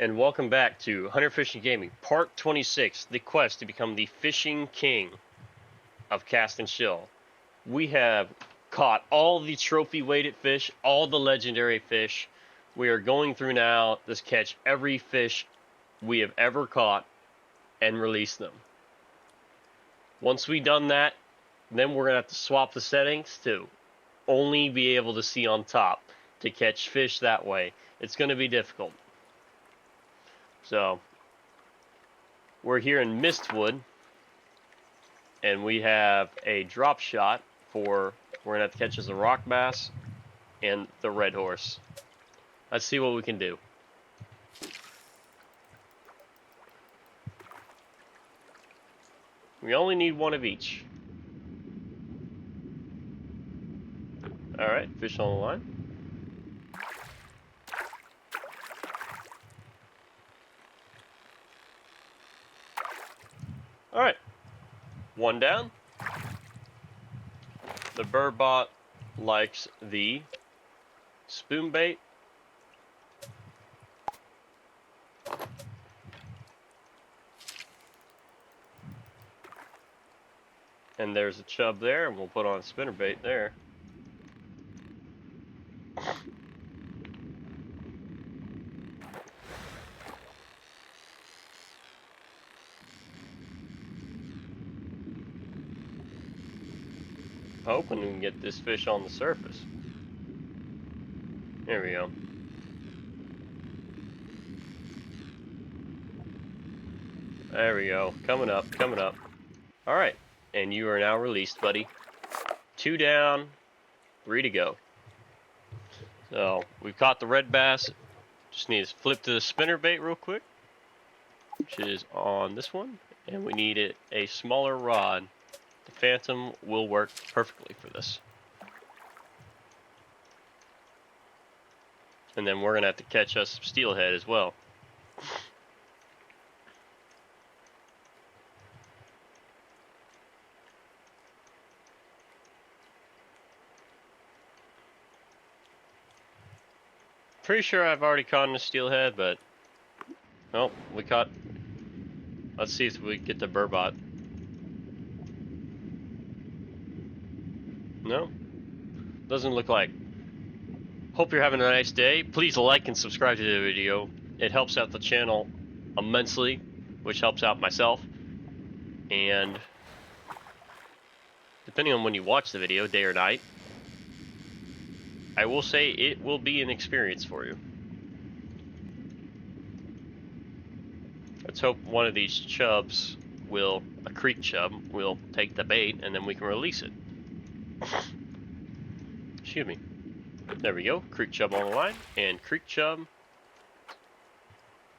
and welcome back to Hunter Fishing Gaming, Part 26, the quest to become the fishing king of Cast and Shill. We have caught all the trophy-weighted fish, all the legendary fish. We are going through now to catch every fish we have ever caught and release them. Once we've done that, then we're going to have to swap the settings to only be able to see on top to catch fish that way. It's going to be difficult. So, we're here in Mistwood, and we have a drop shot for, we're going to have to catch as a rock bass and the red horse. Let's see what we can do. We only need one of each. Alright, fish on the line. Alright, one down. The burbot likes the spoon bait. And there's a chub there, and we'll put on a spinnerbait there. Hoping we can get this fish on the surface. There we go. There we go. Coming up, coming up. Alright, and you are now released, buddy. 2 down, 3 to go. So, we've caught the red bass. Just need to flip to the spinnerbait real quick, which is on this one. And we need a smaller rod. The Phantom will work perfectly for this. And then we're going to have to catch us some steelhead as well. Pretty sure I've already caught a steelhead, but... Oh, we caught... Let's see if we get the burbot. No? Doesn't look like. Hope you're having a nice day. Please like and subscribe to the video. It helps out the channel immensely, which helps out myself. And depending on when you watch the video, day or night, I will say it will be an experience for you. Let's hope one of these chubs will, a creek chub, will take the bait and then we can release it. Excuse me. There we go. Creek chub on the line. And creek chub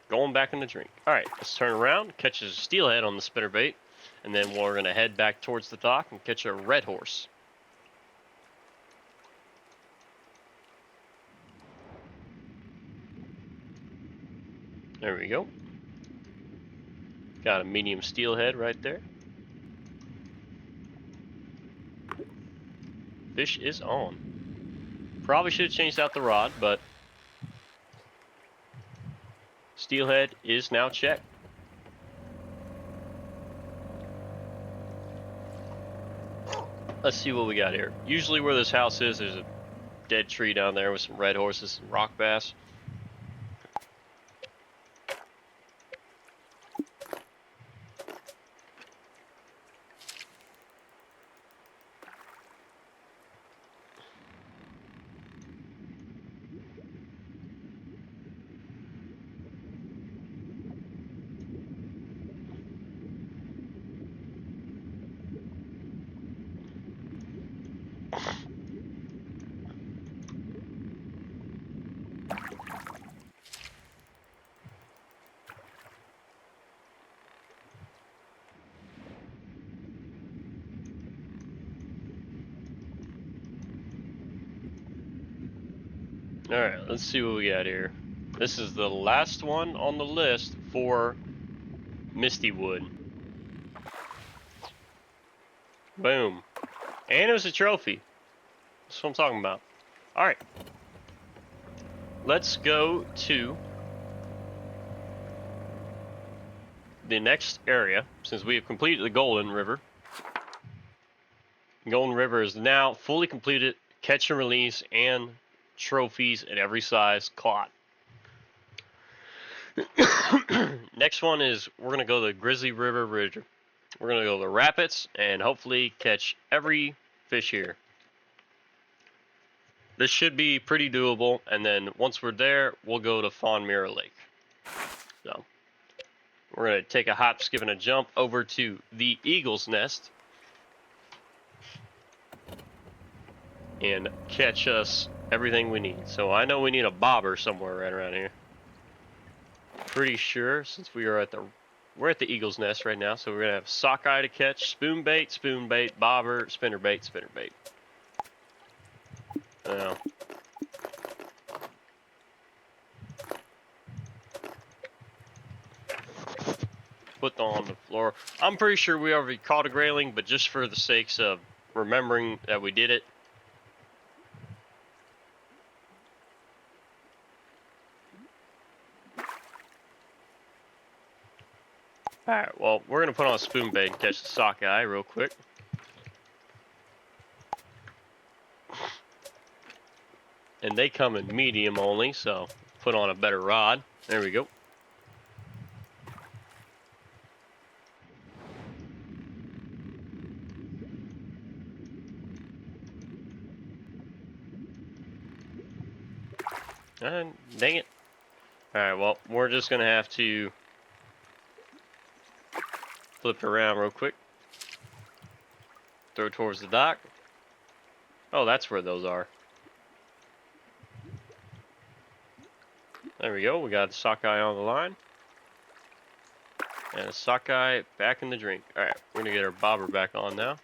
going back in the drink. Alright, let's turn around. Catches a steelhead on the spinnerbait. And then we're going to head back towards the dock and catch a red horse. There we go. Got a medium steelhead right there. Fish is on. Probably should have changed out the rod, but steelhead is now checked. Let's see what we got here. Usually where this house is, there's a dead tree down there with some red horses and rock bass. Alright, let's see what we got here. This is the last one on the list for Mistywood. Boom. And it was a trophy. That's what I'm talking about. Alright. Let's go to the next area, since we have completed the Golden River. Golden River is now fully completed, catch and release, and trophies at every size caught. Next one is we're going to go to the Grizzly River Ridge. We're going to go to the rapids and hopefully catch every fish here. This should be pretty doable, and then once we're there, we'll go to Fawn Mirror Lake. So we're going to take a hop, skip, and a jump over to the Eagle's Nest and catch us everything we need. So I know we need a bobber somewhere right around here. Pretty sure, since we're at the Eagle's Nest right now, so we're gonna have sockeye to catch, spoon bait, bobber, spinnerbait. Now, put them on the floor. I'm pretty sure we already caught a grayling, but just for the sakes of remembering that we did it. Alright, well, we're going to put on a spoon bait and catch the sockeye real quick. And they come in medium only, so put on a better rod. There we go. And dang it. Alright, well, we're just going to have to flip it around real quick. Throw it towards the dock. Oh, that's where those are. There we go. We got the sockeye on the line. And a sockeye back in the drink. Alright, we're going to get our bobber back on now.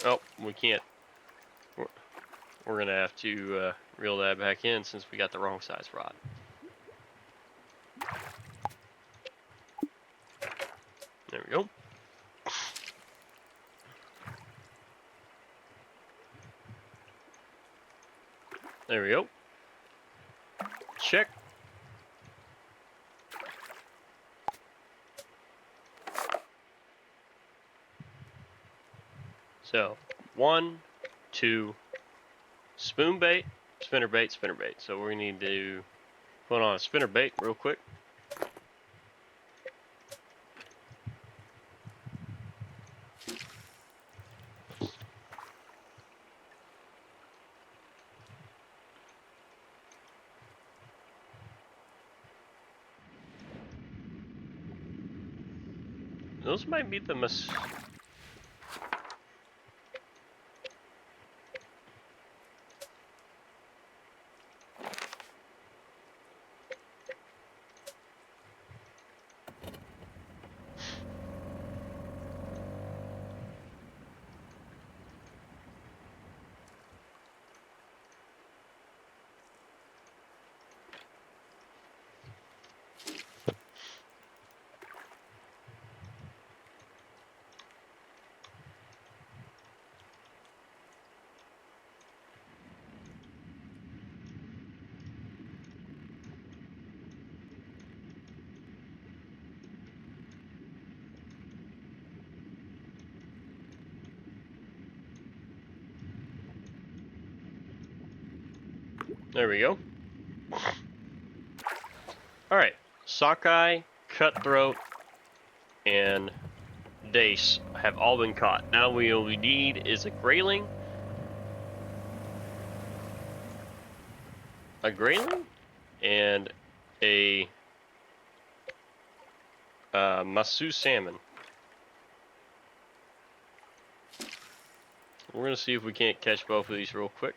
Oh, we can't. We're going to have to reel that back in since we got the wrong size rod. There we go. There we go. Check. So, 1, 2, spoon bait, spinner bait. So we need to put on a spinner bait real quick. Those might be the There we go. Alright, sockeye, cutthroat, and dace have all been caught. Now all we need is a grayling. And a masu salmon. We're going to see if we can't catch both of these real quick.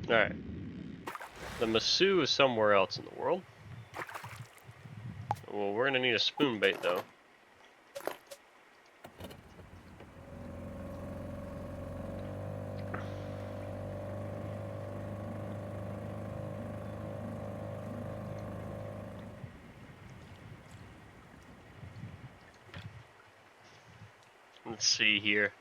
Alright. The masu is somewhere else in the world. Well, we're going to need a spoon bait though. Let's see here.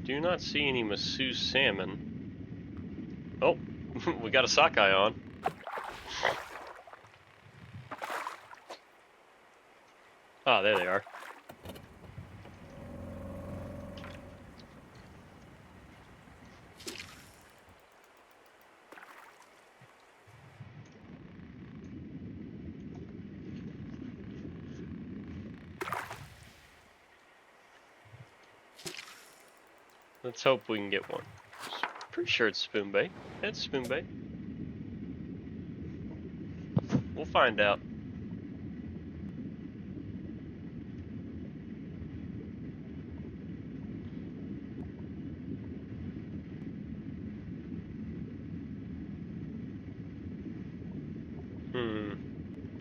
Do not see any masseuse salmon. Oh, we got a sockeye on. Ah, there they are. Let's hope we can get one. Pretty sure it's spoon bait. It's spoon bait. We'll find out.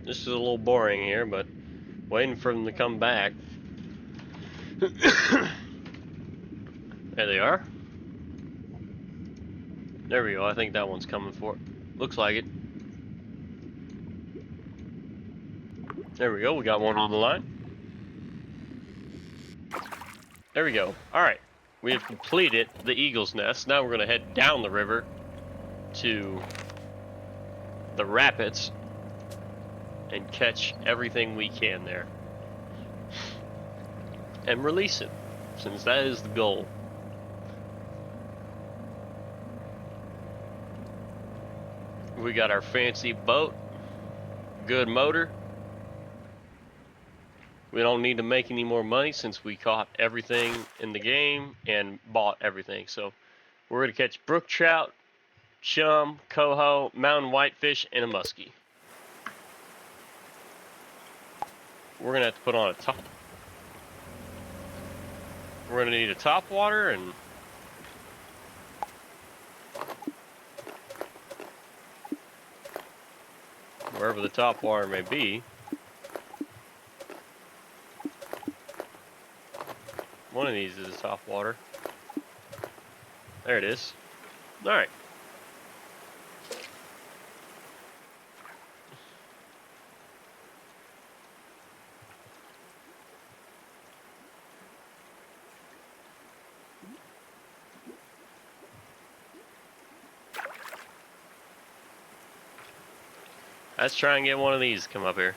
This is a little boring here, but waiting for them to come back. There they are. There we go. I think that one's coming for it. Looks like it. There we go. We got one on the line. There we go. Alright. We have completed the eagle's nest. Now we're going to head down the river to the rapids and catch everything we can there. And release it, since that is the goal. We got our fancy boat, good motor. We don't need to make any more money since we caught everything in the game and bought everything. So we're going to catch brook trout, chum, coho, mountain whitefish, and a muskie. We're going to have to put on a top. We're going to need a top water and wherever the top water may be. One of these is a top water. There it is. Alright. Let's try and get one of these to come up here.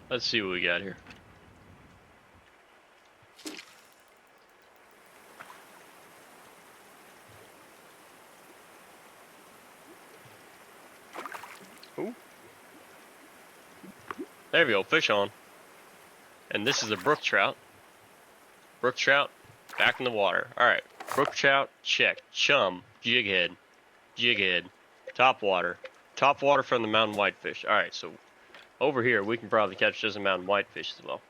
Let's see what we got here. Ooh. There we go, fish on. And this is a brook trout. Brook trout, back in the water. Alright, brook trout, check. Chum, jig head, top water. Top water from the mountain whitefish. Alright, so over here we can probably catch just a mountain whitefish as well.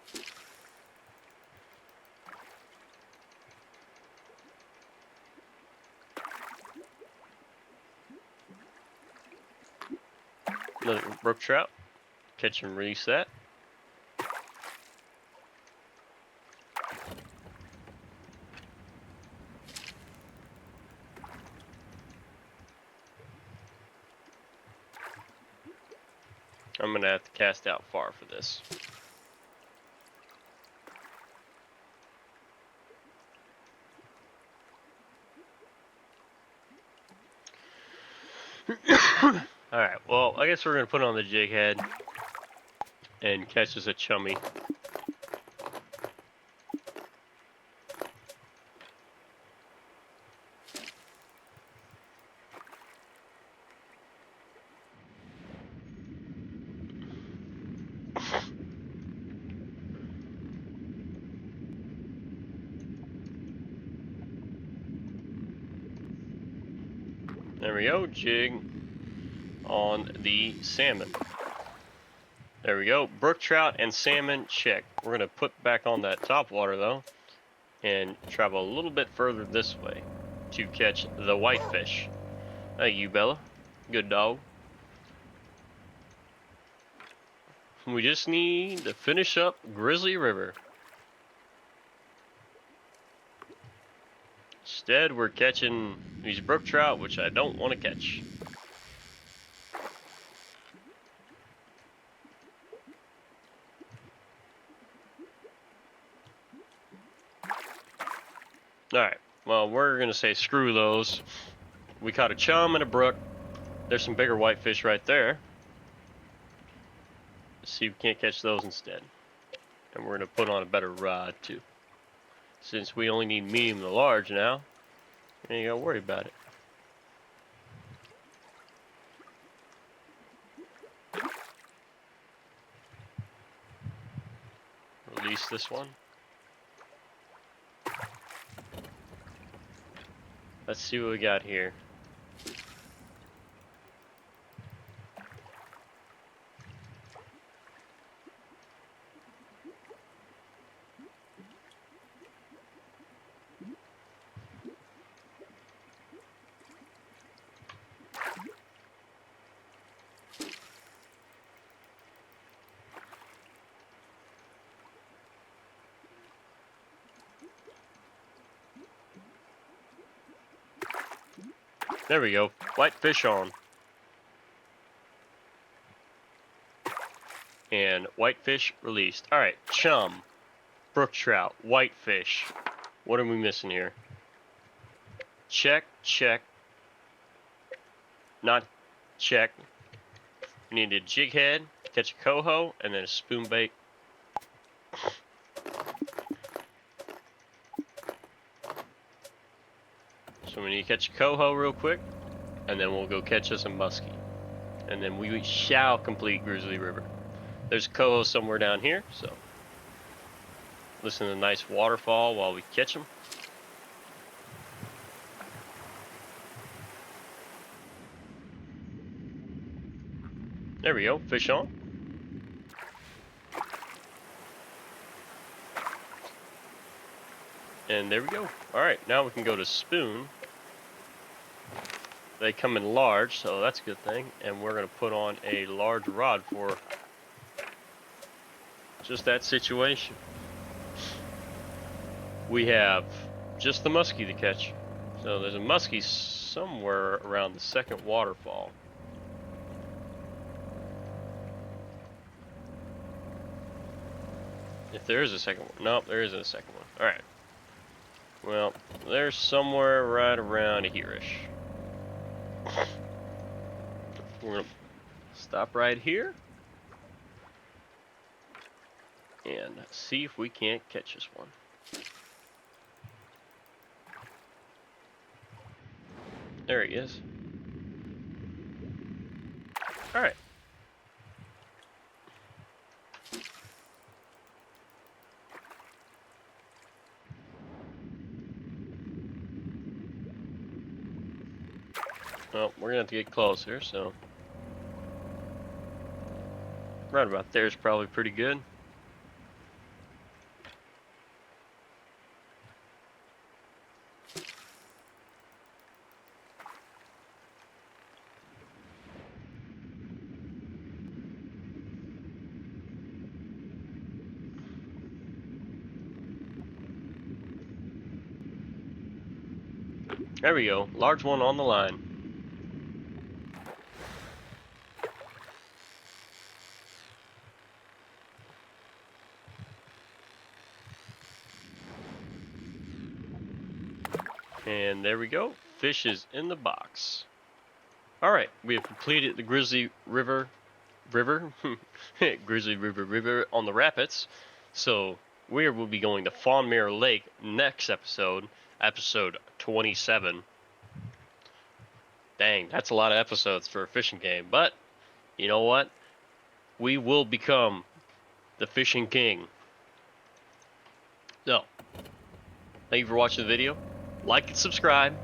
Another brook trout. Catch and release that. I'm gonna have to cast out far for this. Alright, well, I guess we're gonna put on the jig head and catch us a chummy. There we go, jig on the salmon. There we go, brook trout and salmon, check. We're gonna put back on that top water though, and travel a little bit further this way to catch the whitefish. Hey, you Bella, good dog. We just need to finish up Grizzly River. Instead, we're catching these brook trout, which I don't want to catch. Alright, well, we're going to say screw those. We caught a chum and a brook. There's some bigger whitefish right there. Let's see if we can't catch those instead. And we're going to put on a better rod, too. Since we only need medium to large now, you ain't got to worry about it. Release this one. Let's see what we got here. There we go. Whitefish on. And whitefish released. Alright, chum, brook trout, whitefish. What are we missing here? Check, check. Not check. We need a jig head, catch a coho, and then a spoon bait. So we need to catch a coho real quick, and then we'll go catch us a muskie. And then we shall complete Grizzly River. There's a coho somewhere down here, so listen to the nice waterfall while we catch them. There we go, fish on. And there we go. Alright, now we can go to spoon. They come in large, so that's a good thing. And we're going to put on a large rod for just that situation. We have just the muskie to catch. So there's a muskie somewhere around the second waterfall. If there is a second one. Nope, there isn't a second one. Alright. Well, there's somewhere right around here-ish. We're going to stop right here and see if we can't catch this one. There he is. Alright. Well, we're going to have to get closer, so right about there is probably pretty good. There we go, large one on the line. And there we go, fish is in the box. Alright, we have completed the Grizzly River Grizzly River on the rapids. So we will be going to Fawn Mirror Lake next episode, episode 27. Dang, that's a lot of episodes for a fishing game, but you know what? We will become the fishing king. So, thank you for watching the video. Like and subscribe,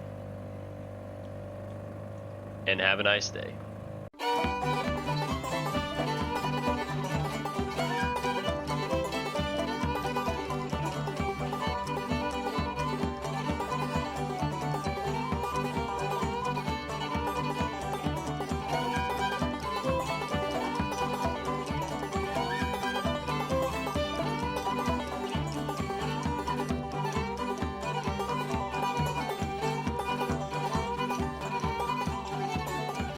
and have a nice day.